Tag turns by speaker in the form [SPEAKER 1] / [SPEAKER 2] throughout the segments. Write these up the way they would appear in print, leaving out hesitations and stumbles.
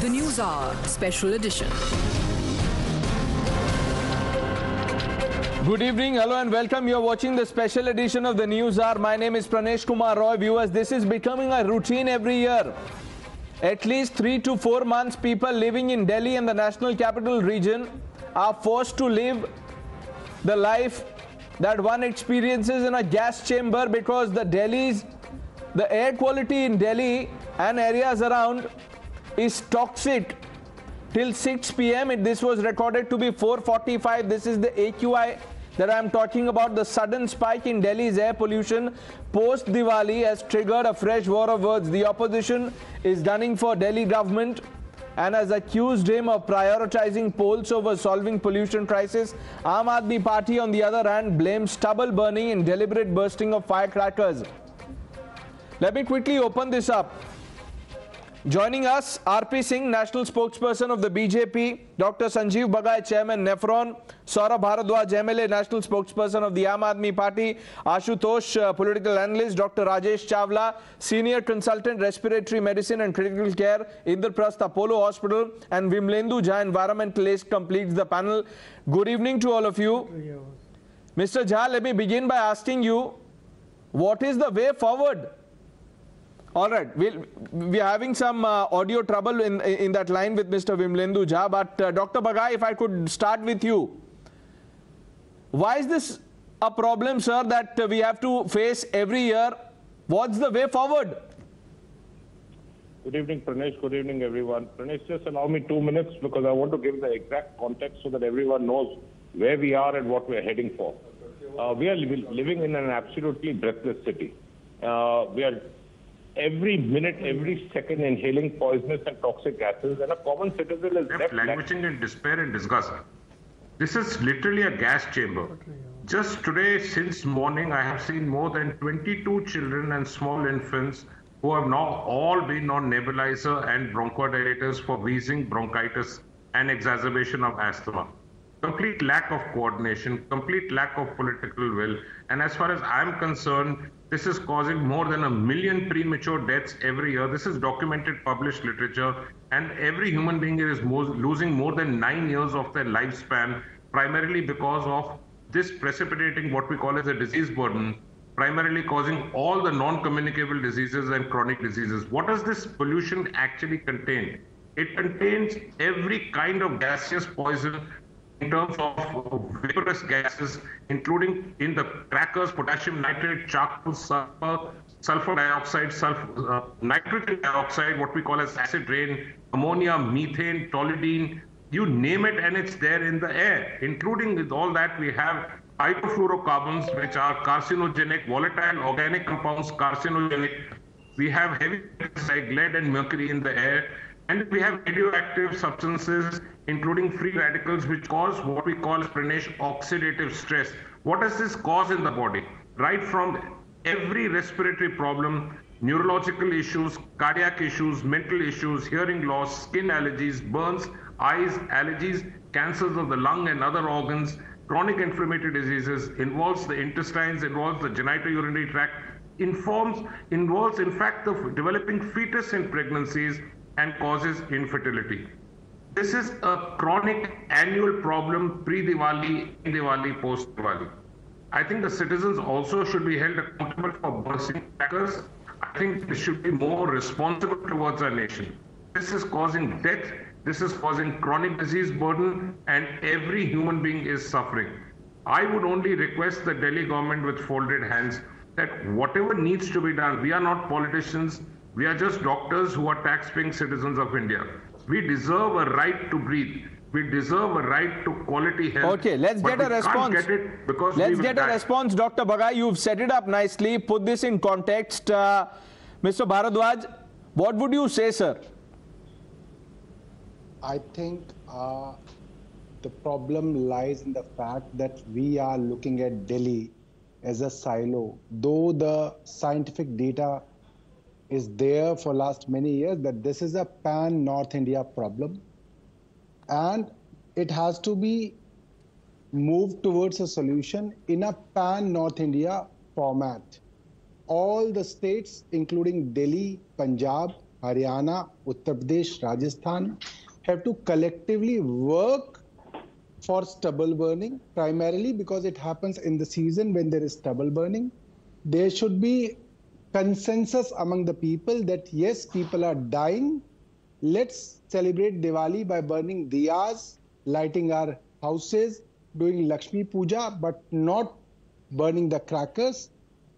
[SPEAKER 1] The News Hour Special Edition.
[SPEAKER 2] Good evening, hello and welcome. You're watching the special edition of the News Hour. My name is Pranesh Kumar Roy. Viewers, this is becoming a routine every year. At least 3 to 4 months, people living in Delhi and the National Capital Region are forced to live the life that one experiences in a gas chamber because the air quality in Delhi and areas around is toxic. Till 6 p.m. This was recorded to be 445. This is the AQI that I'm talking about. The sudden spike in Delhi's air pollution post Diwali has triggered a fresh war of words. The opposition is gunning for Delhi government and has accused him of prioritizing polls over solving pollution crisis. Aam Aadmi Party, on the other hand, blames stubble burning and deliberate bursting of firecrackers. Let me quickly open this up. Joining us, RP Singh, National Spokesperson of the BJP, Dr. Sanjeev Bagai, Chairman, Nephron, Saurabh Bharadwaj, MLA, National Spokesperson of the Aam Aadmi Party, Ashutosh, Political Analyst, Dr. Rajesh Chawla, Senior Consultant, Respiratory Medicine and Critical Care, Indraprastha Apollo Hospital, and Vimlendu Jha, Environmentalist, completes the panel. Good evening to all of you. Mr. Jha, let me begin by asking you, what is the way forward? All right, we are having some audio trouble in that line with Mr. Vimlendu Jha, but Dr. Bagai, if I could start with you. Why is this a problem, sir, that we have to face every year? What's the way forward?
[SPEAKER 3] Good evening, Pranesh. Good evening, everyone. Pranesh, just allow me 2 minutes because I want to give the exact context so that everyone knows where we are and what we are heading for. We are living in an absolutely breathless city. We are every minute, every second inhaling poisonous and toxic gases, and a common citizen is left
[SPEAKER 4] languishing in despair and disgust. This is literally a gas chamber. Just today, since morning, I have seen more than 22 children and small infants who have now all been on nebulizer and bronchodilators for wheezing, bronchitis, and exacerbation of asthma. Complete lack of coordination, complete lack of political will, and as far as I'm concerned, this is causing more than 1 million premature deaths every year. This is documented, published literature, and every human being is losing more than 9 years of their lifespan, primarily because of this precipitating what we call as a disease burden, primarily causing all the non-communicable diseases and chronic diseases. What does this pollution actually contain? It contains every kind of gaseous poison in terms of vaporous gases, including in the crackers, potassium nitrate, charcoal, sulfur dioxide, nitrogen dioxide, what we call as acid rain, ammonia, methane, toluene, you name it, and it's there in the air. Including with all that, we have hydrofluorocarbons, which are carcinogenic, volatile organic compounds, carcinogenic. We have heavy metals like lead and mercury in the air. And we have radioactive substances, including free radicals, which cause what we call, Pranesh, oxidative stress. What does this cause in the body? Right from every respiratory problem, neurological issues, cardiac issues, mental issues, hearing loss, skin allergies, burns, eyes, allergies, cancers of the lung and other organs, chronic inflammatory diseases, involves the intestines, involves the genitourinary tract, involves in fact the developing fetus in pregnancies, and causes infertility. This is a chronic annual problem pre-Diwali, in Diwali, post-Diwali. I think the citizens also should be held accountable for bursting crackers. I think they should be more responsible towards our nation. This is causing death, this is causing chronic disease burden, and every human being is suffering. I would only request the Delhi government with folded hands that whatever needs to be done, we are not politicians, we are just doctors who are tax-paying citizens of India. We deserve a right to breathe. We deserve a right to quality health.
[SPEAKER 2] Okay, let's get a response. Let's get a response, Dr. Bagai. You've set it up nicely. Put this in context. Mr. Bharadwaj, what would you say, sir?
[SPEAKER 5] I think the problem lies in the fact that we are looking at Delhi as a silo. Though the scientific data is there for last many years that this is a pan-North India problem, and it has to be moved towards a solution in a pan-North India format. All the states, including Delhi, Punjab, Haryana, Uttar Pradesh, Rajasthan have to collectively work for stubble burning, primarily because it happens in the season when there is stubble burning. There should be consensus among the people that yes, people are dying. Let's celebrate Diwali by burning diyas, lighting our houses, doing Lakshmi Puja, but not burning the crackers.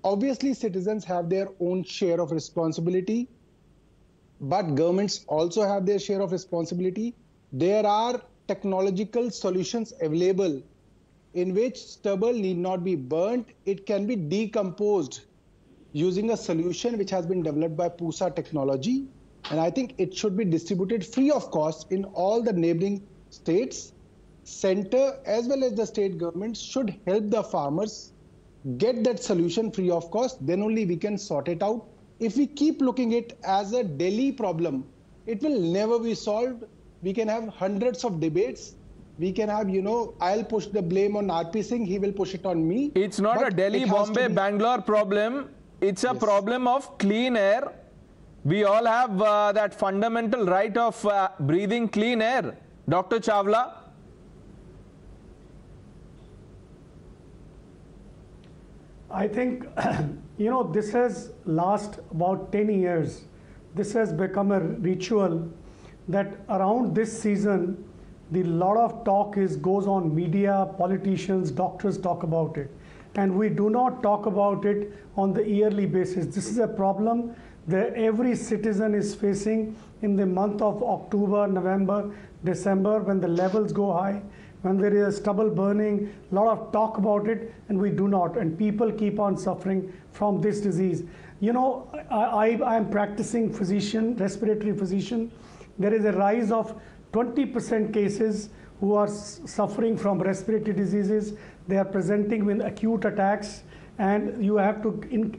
[SPEAKER 5] Obviously, citizens have their own share of responsibility, but governments also have their share of responsibility. There are technological solutions available in which stubble need not be burnt. It can be decomposed using a solution which has been developed by PUSA technology. And I think it should be distributed free of cost in all the neighboring states. Center as well as the state governments should help the farmers get that solution free of cost. Then only we can sort it out. If we keep looking at it as a Delhi problem, it will never be solved. We can have hundreds of debates. We can have, I'll push the blame on RP Singh, he will push it on me.
[SPEAKER 2] It's not a Delhi, Bombay, Bangalore problem. It's a problem of clean air. We all have that fundamental right of breathing clean air. Dr. Chawla?
[SPEAKER 6] I think, this has last about 10 years. This has become a ritual that around this season, the lot of talk goes on media, politicians, doctors talk about it. And we do not talk about it on the yearly basis. This is a problem that every citizen is facing in the month of October, November, December, when the levels go high, when there is stubble burning, a lot of talk about it, and we do not. And people keep on suffering from this disease. I am practicing physician, respiratory physician. There is a rise of 20% cases who are suffering from respiratory diseases. They are presenting with acute attacks, and you have to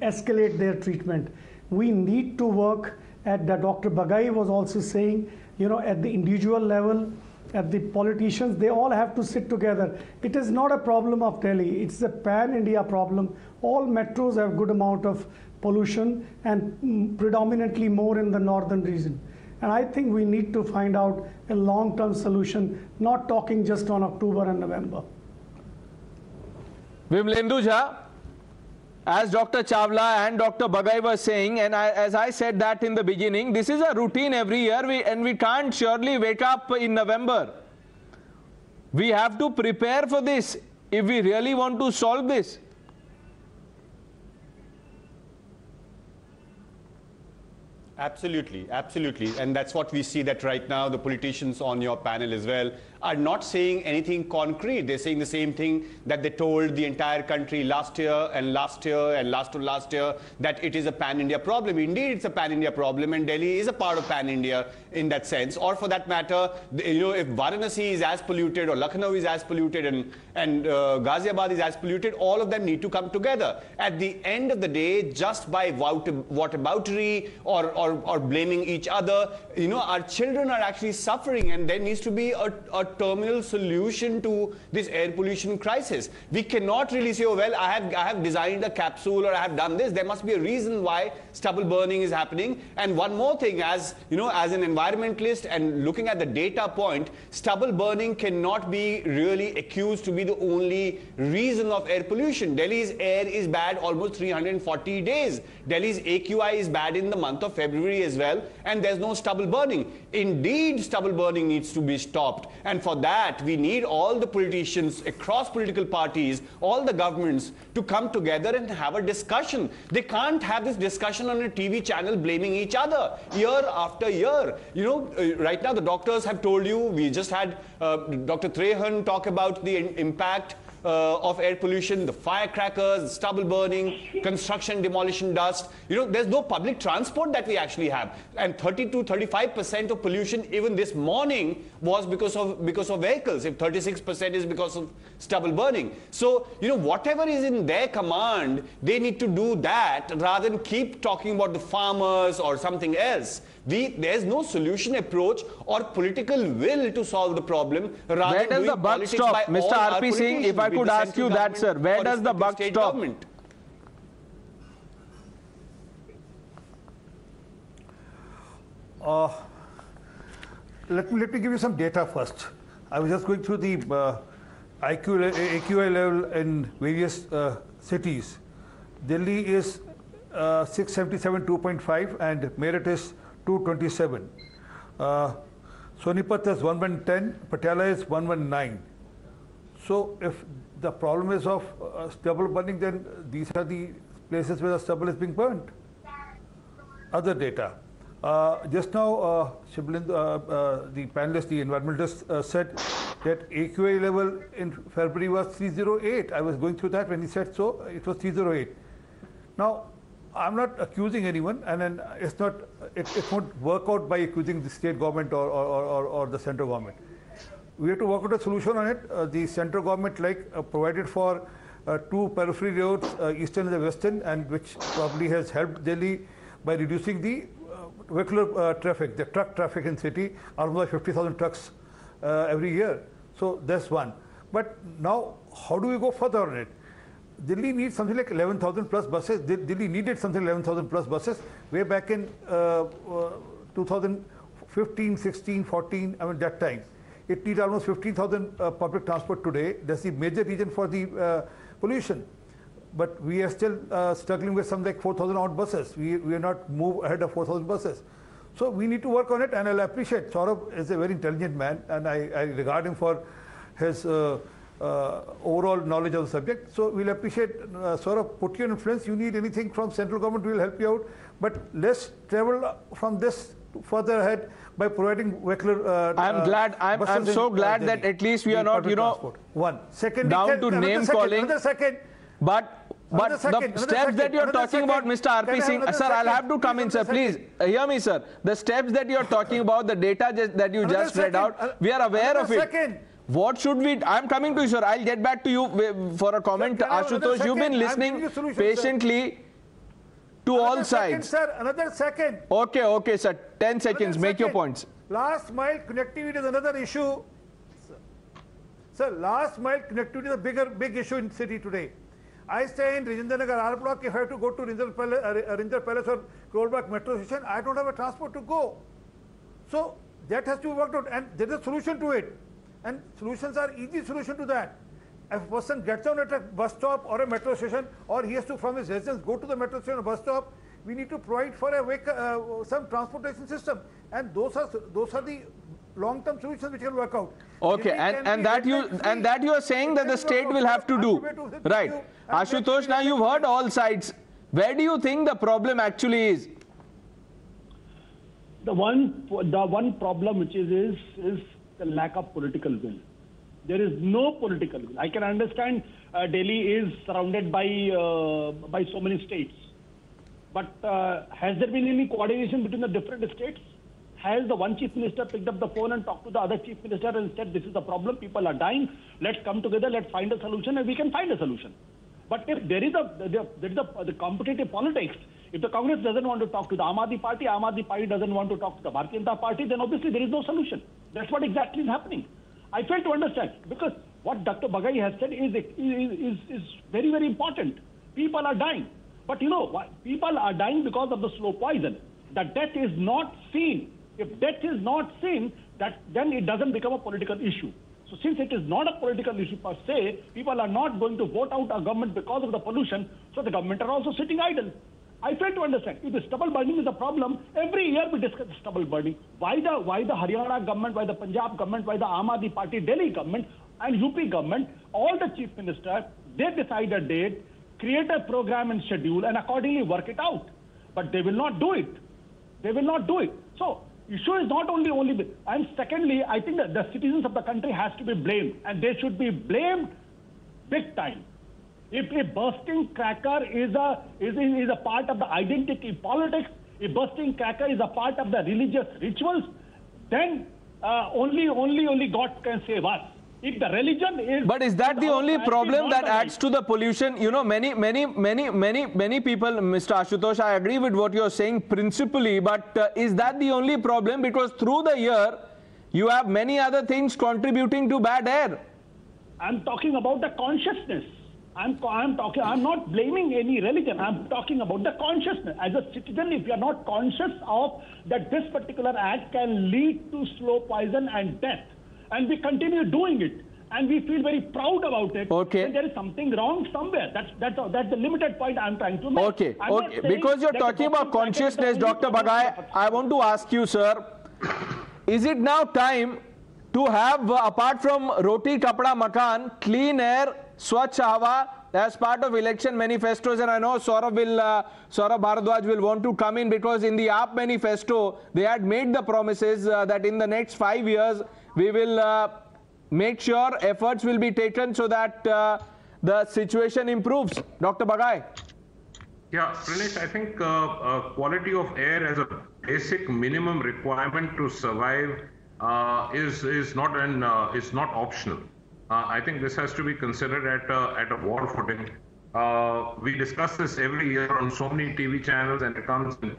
[SPEAKER 6] escalate their treatment. We need to work at the Dr. Bagai was also saying, at the individual level, at the politicians, they all have to sit together. It is not a problem of Delhi. It's a pan-India problem. All metros have good amount of pollution, and predominantly more in the northern region. And I think we need to find out a long-term solution, not talking just on October and November.
[SPEAKER 2] Vimlendu Jha, as Dr. Chawla and Dr. Bagai were saying, and as I said that in the beginning, this is a routine every year, and we can't surely wake up in November. We have to prepare for this if we really want to solve this.
[SPEAKER 7] Absolutely, absolutely. And that's what we see that right now the politicians on your panel as well are not saying anything concrete. They're saying the same thing that they told the entire country last year and last year and last to last year, that it is a pan-India problem. Indeed, it's a pan-India problem, and Delhi is a part of pan-India in that sense. Or for that matter, if Varanasi is as polluted, or Lucknow is as polluted, and Ghaziabad is as polluted, all of them need to come together. At the end of the day, just by whataboutery or blaming each other, our children are actually suffering, and there needs to be a terminal solution to this air pollution crisis. We cannot really say, oh well, I have designed a capsule, or I have done this. There must be a reason why stubble burning is happening. And one more thing, as as an environmentalist and looking at the data point, stubble burning cannot be really accused to be the only reason of air pollution. Delhi's air is bad almost 340 days. Delhi's AQI is bad in the month of February as well, and there's no stubble burning. Indeed, stubble burning needs to be stopped, and for that we need all the politicians across political parties, all the governments to come together and have a discussion. They can't have this discussion on a TV channel blaming each other year after year. Right now the doctors have told you, we just had Dr. Trehan talk about the impact of air pollution, the firecrackers, stubble burning, construction demolition dust. There's no public transport that we actually have, and 30 to 35% of pollution even this morning was because of vehicles. If 36% is because of stubble burning, so whatever is in their command, they need to do that rather than keep talking about the farmers or something else. There's no solution approach or political will to solve the problem.
[SPEAKER 2] Where does the buck stop, Mr. RP Singh? If I could ask you that, sir, where does the buck stop? Government?
[SPEAKER 8] let me give you some data first. I was just going through the AQI level in various cities. Delhi is 677, 2.5, and Meerut is 227. Sonipat is 110, Patiala is 119. So if the problem is of stubble burning, then these are the places where the stubble is being burned. Other data. Just now, Shiblind, the panelist, the environmentalist, said that AQI level in February was 308. I was going through that when he said so. It was 308. Now, I'm not accusing anyone, and then it's not. It won't work out by accusing the state government or the central government. We have to work out a solution on it. The central government, provided for 2 periphery roads, eastern and the western, and which probably has helped Delhi by reducing the vehicular traffic, the truck traffic in city, almost 50,000 trucks every year. So that's one. But now, how do we go further on it? Delhi needs something like 11,000 plus buses. Delhi needed something 11,000 plus buses way back in 2015, 16, 14, I mean that time. It needs almost 15,000 public transport today. That's the major reason for the pollution. But we are still struggling with some like 4,000 odd buses. We are not moved ahead of 4,000 buses. So we need to work on it, and I'll appreciate. Saurabh is a very intelligent man, and I regard him for his overall knowledge of the subject. So we'll appreciate Saurabh, put your influence. You need anything from central government, we'll help you out. But let's travel from this further ahead by providing vehicular.
[SPEAKER 2] I'm so glad that at least we are not,
[SPEAKER 8] transport. One. Second,
[SPEAKER 2] down to name calling.
[SPEAKER 8] Another second.
[SPEAKER 2] But the steps that you're talking about, Mr. R.P. Singh, sir, I'll have to come in, sir. Please, hear me, sir. The steps that you're talking about, the data that you just read out, we are aware of it. What should we... I'm coming to you, sir. I'll get back to you for a comment. Ashutosh, you've been listening patiently to all sides.
[SPEAKER 8] Sir, another second.
[SPEAKER 2] Okay, sir. 10 seconds. Make your points.
[SPEAKER 8] Last mile connectivity is another issue. Sir, last mile connectivity is a big issue in city today. I stay in Rajendra Nagar R Block. If I have to go to Rinjal Palace or Kolbak metro station, I don't have a transport to go. So that has to be worked out, and there is a solution to it. And solutions are easy solution to that. If a person gets down at a bus stop or a metro station, or he has to from his residence go to the metro station or bus stop, we need to provide for a some transportation system, and those are the long-term solutions which can work out.
[SPEAKER 2] Okay, and that you are saying that the state will have to do. Right. Ashutosh, now you've heard all sides. Where do you think the problem actually is?
[SPEAKER 9] The one problem which is the lack of political will. There is no political will. I can understand Delhi is surrounded by so many states, but has there been any coordination between the different states? Has the one chief minister picked up the phone and talked to the other chief minister and said, this is the problem, people are dying, let's come together, let's find a solution, and we can find a solution. But if there is the competitive politics, if the Congress doesn't want to talk to the Aam Aadmi Party doesn't want to talk to the Bharatiya Janata Party, then obviously there is no solution. That's what exactly is happening. I fail to understand, because what Dr. Bagai has said is very, very important. People are dying. But people are dying because of the slow poison. The death is not seen. If death is not seen, then it doesn't become a political issue. So since it is not a political issue per se, people are not going to vote out a government because of the pollution, so the government are also sitting idle. I fail to understand. If the stubble burning is a problem, every year we discuss stubble burning. Why the Haryana government, why the Punjab government, why the Aam Aadmi Party, Delhi government and UP government, all the chief ministers, they decide a date, create a program and schedule and accordingly work it out. But they will not do it. They will not do it. So issue is not only and secondly, I think that the citizens of the country has to be blamed, and they should be blamed big time. If a bursting cracker is a part of the identity politics, if bursting cracker is a part of the religious rituals, then only God can save us. If the religion is...
[SPEAKER 2] But is that the only problem that adds to the pollution? Many people, Mr. Ashutosh, I agree with what you're saying principally, but is that the only problem? Because through the year, you have many other things contributing to bad air.
[SPEAKER 9] I'm talking about the consciousness. I'm talking. I'm not blaming any religion. I'm talking about the consciousness. As a citizen, if you are not conscious of that this particular act can lead to slow poison and death, and we continue doing it, and we feel very proud about it,
[SPEAKER 2] okay,
[SPEAKER 9] then there is something wrong somewhere. That's the limited point I'm trying to make.
[SPEAKER 2] Okay, okay. Because you're talking about consciousness, Dr. Bagai, I want to ask you, sir, is it now time to have, apart from Roti Kapda Makan, clean air, Swachh Hawa as part of election manifestos? And I know Saurabh Bharadwaj will want to come in, because in the AAP manifesto, they had made the promises that in the next 5 years, we will make sure efforts will be taken so that the situation improves. Dr. Bagai.
[SPEAKER 4] Yeah, Pranesh, I think quality of air as a basic minimum requirement to survive is not optional. I think this has to be considered at a war footing. We discuss this every year on so many TV channels, and it comes in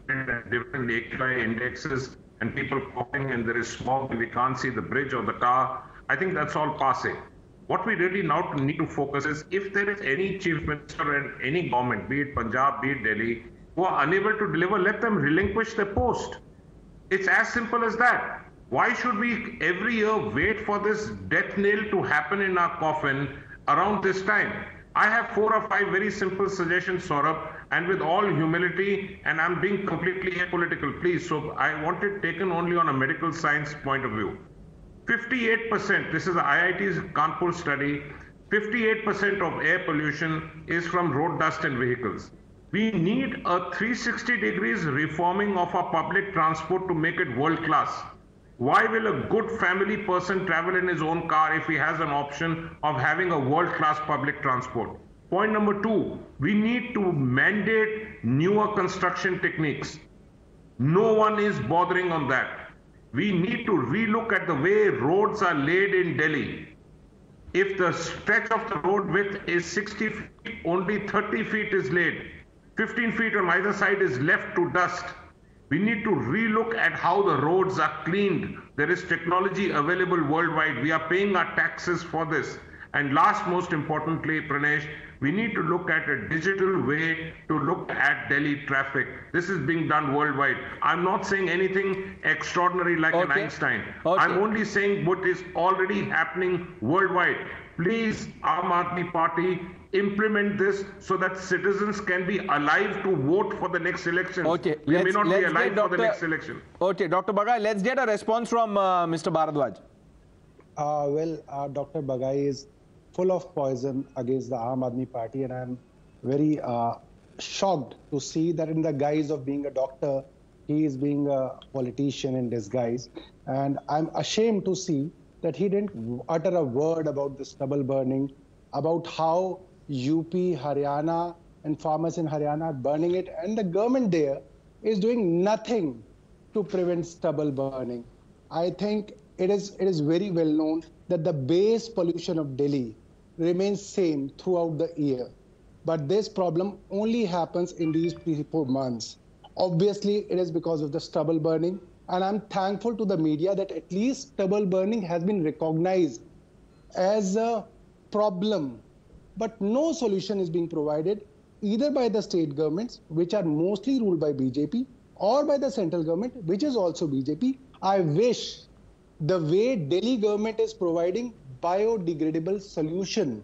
[SPEAKER 4] different AQI indexes, and people coughing, and there is smog, and we can't see the bridge or the tar. I think that's all passé. What we really now need to focus is, if there is any chief minister and any government, be it Punjab, be it Delhi, who are unable to deliver, let them relinquish their post. It's as simple as that. Why should we every year wait for this death nail to happen in our coffin around this time? I have 4 or 5 very simple suggestions, Saurabh, and with all humility, and I'm being completely apolitical, please. So I want it taken only on a medical science point of view. 58%, this is the IIT's Kanpur study, 58% of air pollution is from road dust and vehicles. We need a 360 degrees reforming of our public transport to make it world class. Why will a good family person travel in his own car if he has an option of having a world-class public transport? Point number 2, we need to mandate newer construction techniques. No one is bothering on that. We need to relook at the way roads are laid in Delhi. If the stretch of the road width is 60 feet, only 30 feet is laid. 15 feet on either side is left to dust. We need to relook at how the roads are cleaned. There is technology available worldwide. We are paying our taxes for this. And last, most importantly, Pranesh, we need to look at a digital way to look at Delhi traffic. This is being done worldwide. I'm not saying anything extraordinary like an Einstein. I'm only saying what is already happening worldwide. Please, Aam Aadmi Party, implement this so that citizens can be alive to vote for the next election.
[SPEAKER 2] Okay,
[SPEAKER 4] we may not be alive for the next election.
[SPEAKER 2] Okay, Dr. Bagai, let's get a response from Mr. Bharadwaj.
[SPEAKER 5] Dr. Bagai is full of poison against the Aam Aadmi Party, and I'm very shocked to see that in the guise of being a doctor, he is being a politician in disguise. And I'm ashamed to see that he didn't utter a word about the stubble burning, about how UP, Haryana, and farmers in Haryana are burning it, and the government there is doing nothing to prevent stubble burning. I think it is very well known that the base pollution of Delhi remains same throughout the year. But this problem only happens in these 3-4 months. Obviously, it is because of the stubble burning. And I'm thankful to the media that at least stubble burning has been recognized as a problem. But no solution is being provided either by the state governments, which are mostly ruled by BJP, or by the central government, which is also BJP. I wish the way Delhi government is providing biodegradable solution,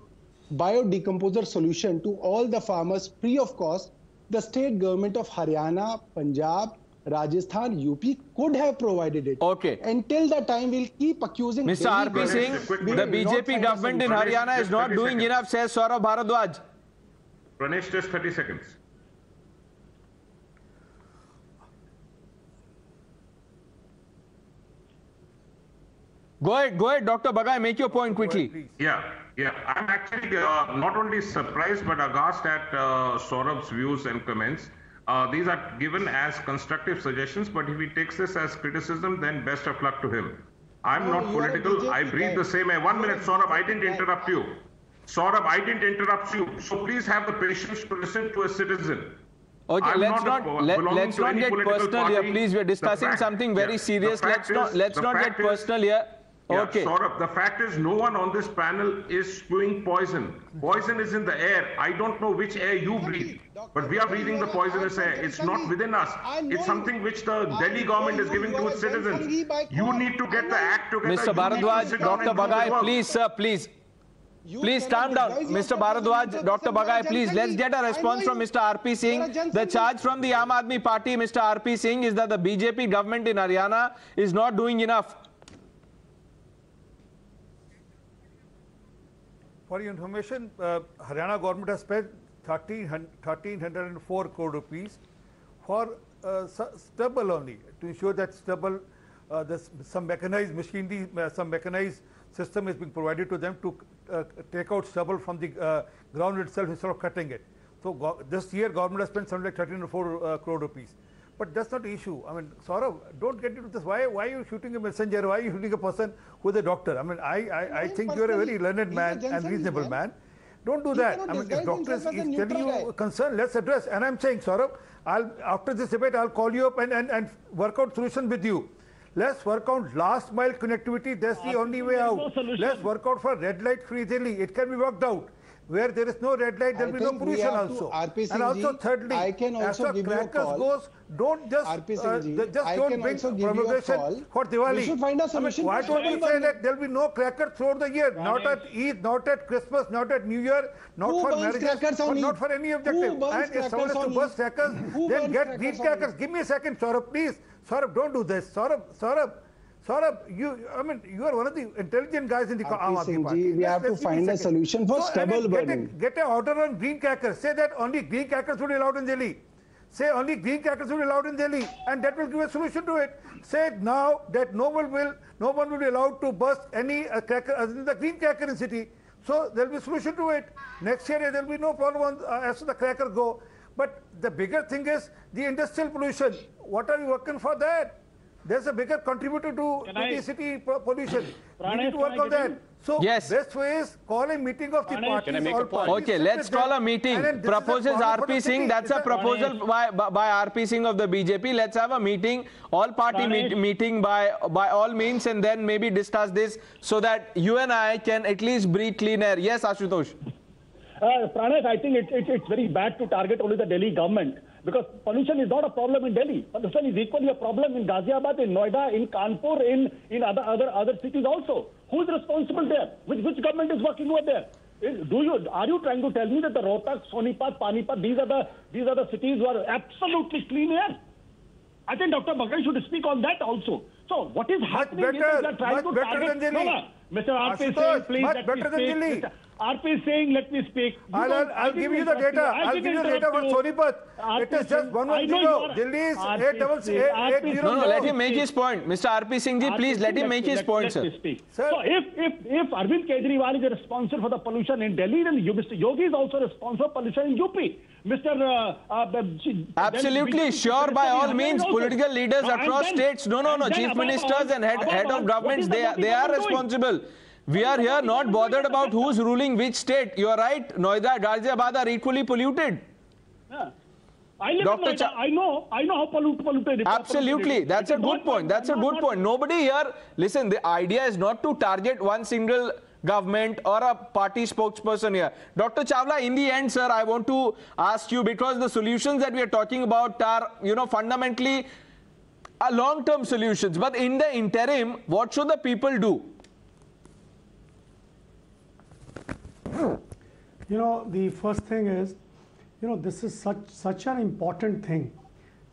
[SPEAKER 5] biodecomposer solution to all the farmers free of cost, the state government of Haryana, Punjab, Rajasthan, UP could have provided it.
[SPEAKER 2] Okay.
[SPEAKER 5] Until the time we'll keep accusing
[SPEAKER 2] Mr. R.P. Singh, the BJP government in Haryana is not doing enough, says Saurabh Bharadwaj.
[SPEAKER 4] Pranesh, just 30 seconds.
[SPEAKER 2] Go ahead, Dr. Bagai, make your point quickly.
[SPEAKER 4] Yeah. I'm actually not only surprised but aghast at Saurabh's views and comments. These are given as constructive suggestions, but if he takes this as criticism, then best of luck to him. I'm not political. I breathe the same air. 1 minute, Saurabh, I didn't interrupt you. Saurabh, I didn't interrupt you. So please have the patience to listen to a citizen.
[SPEAKER 2] Okay, let's not get personal here, please. We're discussing something very serious. Let's not get personal here.
[SPEAKER 4] Yeah,
[SPEAKER 2] Okay.
[SPEAKER 4] Saurabh, the fact is no one on this panel is spewing poison. Poison is in the air. I don't know which air you breathe, but we are breathing the poisonous air. It's not within us. It's something which the Delhi government is giving to its citizens. You need to get the act together.
[SPEAKER 2] Mr.
[SPEAKER 4] You need to
[SPEAKER 2] Bharadwaj,
[SPEAKER 4] sit down
[SPEAKER 2] Dr.
[SPEAKER 4] and do the
[SPEAKER 2] Bagai,
[SPEAKER 4] work.
[SPEAKER 2] please, sir, please. Please calm down. Mr. Bharadwaj, Dr. Bagai, please, let's get a response from Mr. R.P. Singh. The charge from the Aam Aadmi Party, Mr. R.P. Singh, is that the BJP government in Haryana is not doing enough.
[SPEAKER 8] For your information, Haryana government has spent 1,304 crore rupees for stubble only, to ensure that stubble, some mechanized machinery, some mechanized system is being provided to them to take out stubble from the ground itself instead of cutting it. So this year government has spent something like 1,304 crore rupees. But that's not the issue. I mean, Saurabh, don't get into this. Why are you shooting a messenger? Why are you shooting a person who is a doctor? I mean, I think you're a very learned man and reasonable man. Don't do that. I mean, if doctor is telling you concern, let's address. And I'm saying, Saurabh, after this debate, I'll call you up and work out solution with you. Let's work out last mile connectivity. That's the only way out. Let's work out for red light free Delhi. It can be worked out. Where there is no red light, there will be no pollution also. And also, thirdly, as far as crackers goes, don't just don't bring promulgation for Diwali.
[SPEAKER 5] We should find a solution.
[SPEAKER 8] Why don't you say that there will be no crackers throughout the year? Not at Eid, not at Christmas, not at New Year, not for marriages, not for any objective. And if someone has to burst crackers, then get green crackers. Give me a second, Saurabh, please. Saurabh, don't do this. Saurabh, you are one of the intelligent guys in the Aam Aadmi Party.
[SPEAKER 5] We have to find a solution for stubble burning.
[SPEAKER 8] Get an order on green crackers. Say that only green crackers will be allowed in Delhi. Say only green crackers will be allowed in Delhi, and that will give a solution to it. Say now that no one will be allowed to burst any cracker other than the green cracker in city. So there will be a solution to it. Next year there will be no problem as to the cracker go. But the bigger thing is the industrial pollution. What are you working for that? There's a bigger contributor to the city pollution. We need to work on that. So
[SPEAKER 2] yes.
[SPEAKER 8] Best way is call a meeting of the parties. All parties.
[SPEAKER 2] Okay, let's call a meeting. Proposes R.P. Singh. That's a proposal by R.P. Singh of the BJP. Let's have a meeting, all party meeting by all means, and then maybe discuss this so that you and I can at least breathe clean air. Yes, Ashutosh.
[SPEAKER 9] Pranesh, I think it's very bad to target only the Delhi government, because pollution is not a problem in Delhi. Pollution is equally a problem in Ghaziabad, in Noida, in Kanpur, in other cities also. Who is responsible there? Which government is working over there? Are you trying to tell me that the Rohtak, Sonipat, Panipat, these are the cities who are absolutely clean air? I think Dr. Bagai should speak on that also. So what is happening is that they are trying to target. Mr. R.P. Singh, please let me speak. R.P. Singh, let me speak.
[SPEAKER 8] I'll give you the data. I'll give you the data for Sonipat. It is just 110. Delhi is 880.
[SPEAKER 2] No, let him make his point. Mr. R.P. Singh ji, please let him make his point, sir.
[SPEAKER 9] So if Arvind Kejriwal is responsible for the pollution in Delhi, then Mr. Yogi is also responsible for pollution in UP.
[SPEAKER 2] Absolutely, sure, by all means, political leaders across states. No, chief ministers and head of governments, they are responsible. We are here not bothered about who's ruling which state. You are right. Noida, Ghaziabad are equally polluted.
[SPEAKER 9] Yeah. I live in Noida. I know how polluted it is.
[SPEAKER 2] Absolutely. That's a good point. That's a good point. Nobody here, listen, the idea is not to target one single government or a party spokesperson here. Dr. Chawla, in the end, sir, I want to ask you, because the solutions that we are talking about are, fundamentally long-term solutions. But in the interim, what should the people do?
[SPEAKER 6] The first thing is, this is such an important thing.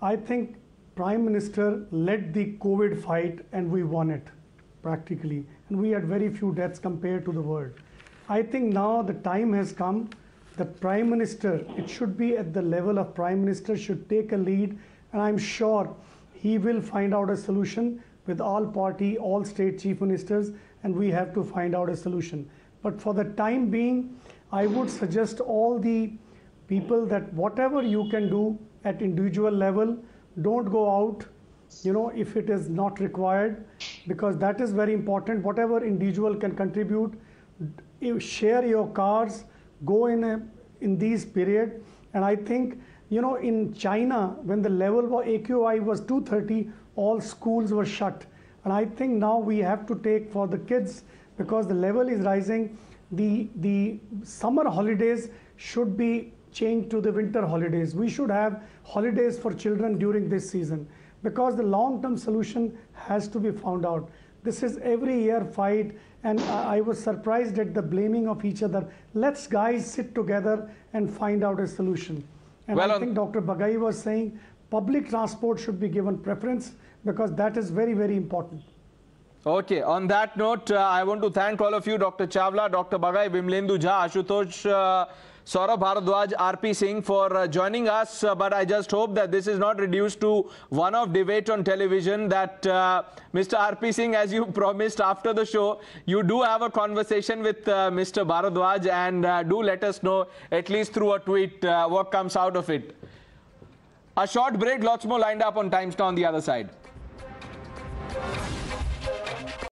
[SPEAKER 6] I think Prime Minister led the COVID fight and we won it practically. And we had very few deaths compared to the world. I think now the time has come that Prime Minister, it should be at the level of Prime Minister, should take a lead. And I'm sure he will find out a solution with all party, all state chief ministers, and we have to find out a solution. But for the time being, I would suggest all the people that whatever you can do at individual level, don't go out, if it is not required, because that is very important. Whatever individual can contribute, share your cars, go in these period. And I think, in China, when the level of AQI was 230, all schools were shut. And I think now we have to take for the kids, because the level is rising, the summer holidays should be changed to the winter holidays. We should have holidays for children during this season, because the long-term solution has to be found out. This is every year fight, and I was surprised at the blaming of each other. Let's guys sit together and find out a solution. And I think Dr. Bagai was saying public transport should be given preference, because that is very, very important.
[SPEAKER 2] Okay, on that note, I want to thank all of you, Dr. Chawla, Dr. Bagai, Vimlendu Jha, Ashutosh, Saurabh Bharadwaj, RP Singh for joining us. But I just hope that this is not reduced to one-off debate on television, that Mr. RP Singh, as you promised after the show, you do have a conversation with Mr. Bharadwaj, and do let us know, at least through a tweet, what comes out of it. A short break, lots more lined up on Times Now on the other side.